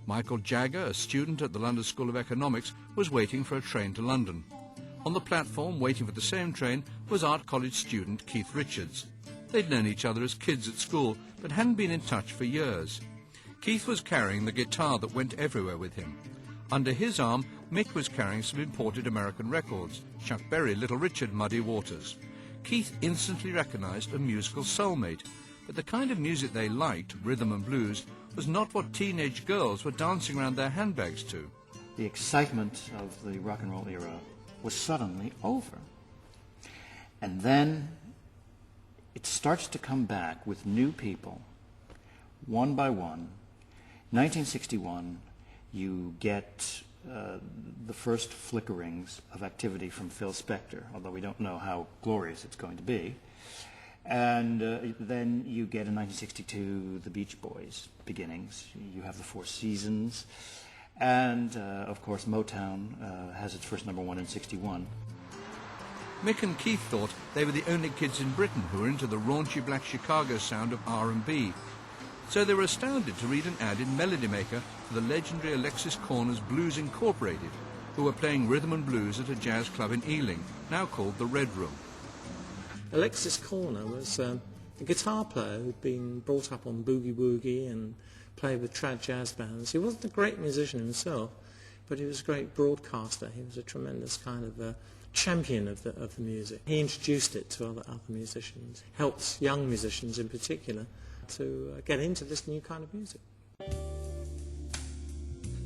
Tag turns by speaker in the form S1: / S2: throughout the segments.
S1: Michael Jagger, a student at the London School of Economics, was waiting for a train to London. On the platform, waiting for the same train, was art college student Keith Richards. They'd known each other as kids at school, but hadn't been in touch for years. Keith was carrying the guitar that went everywhere with him. Under his arm, Mick was carrying some imported American records, Chuck Berry, Little Richard, Muddy Waters. Keith instantly recognised a musical soulmate, but the kind of music they liked, rhythm and blues, was not what teenage girls were dancing around their handbags to.
S2: The excitement of the rock and roll era was suddenly over. And then it starts to come back with new people, one by one. 1961, you get the first flickerings of activity from Phil Spector, although we don't know how glorious it's going to be. And then you get in 1962 the Beach Boys beginnings. You have the Four Seasons. And, of course, Motown has its first number one in 61.
S1: Mick and Keith thought they were the only kids in Britain who were into the raunchy black Chicago sound of R&B. So they were astounded to read an ad in Melody Maker for the legendary Alexis Korner's Blues Incorporated, who were playing rhythm and blues at a jazz club in Ealing, now called the Red Room.
S3: Alexis Korner was a guitar player who'd been brought up on boogie woogie and played with trad jazz bands. He wasn't a great musician himself, but he was a great broadcaster. He was a tremendous kind of champion of the music. He introduced it to other musicians, helped young musicians in particular to get into this new kind of music.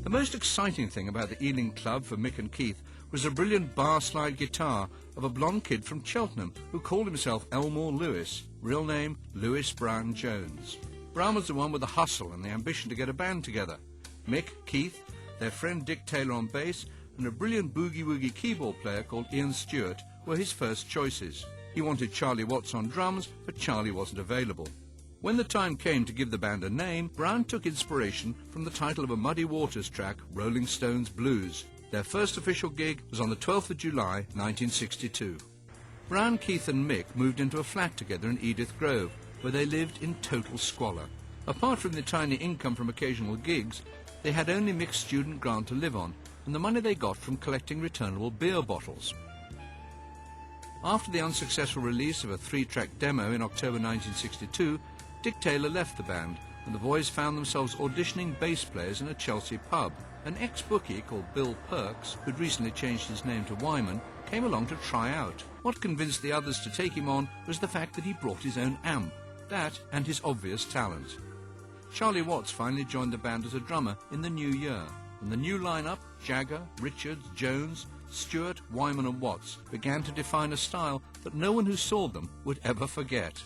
S1: The most exciting thing about the Ealing Club for Mick and Keith was a brilliant bar slide guitar of a blonde kid from Cheltenham who called himself Elmore Lewis, real name Lewis Brown Jones. Brown was the one with the hustle and the ambition to get a band together. Mick, Keith, their friend Dick Taylor on bass, and a brilliant boogie-woogie keyboard player called Ian Stewart were his first choices. He wanted Charlie Watts on drums, but Charlie wasn't available. When the time came to give the band a name, Brown took inspiration from the title of a Muddy Waters track, Rolling Stones Blues. Their first official gig was on the 12th of July, 1962. Brown, Keith and Mick moved into a flat together in Edith Grove, where they lived in total squalor. Apart from the tiny income from occasional gigs, they had only Mick's student grant to live on, and the money they got from collecting returnable beer bottles. After the unsuccessful release of a 3-track demo in October 1962, Dick Taylor left the band, and the boys found themselves auditioning bass players in a Chelsea pub. An ex-bookie called Bill Perks, who'd recently changed his name to Wyman, came along to try out. What convinced the others to take him on was the fact that he brought his own amp, that and his obvious talent. Charlie Watts finally joined the band as a drummer in the new year, and the new lineup, Jagger, Richards, Jones, Stewart, Wyman and Watts, began to define a style that no one who saw them would ever forget.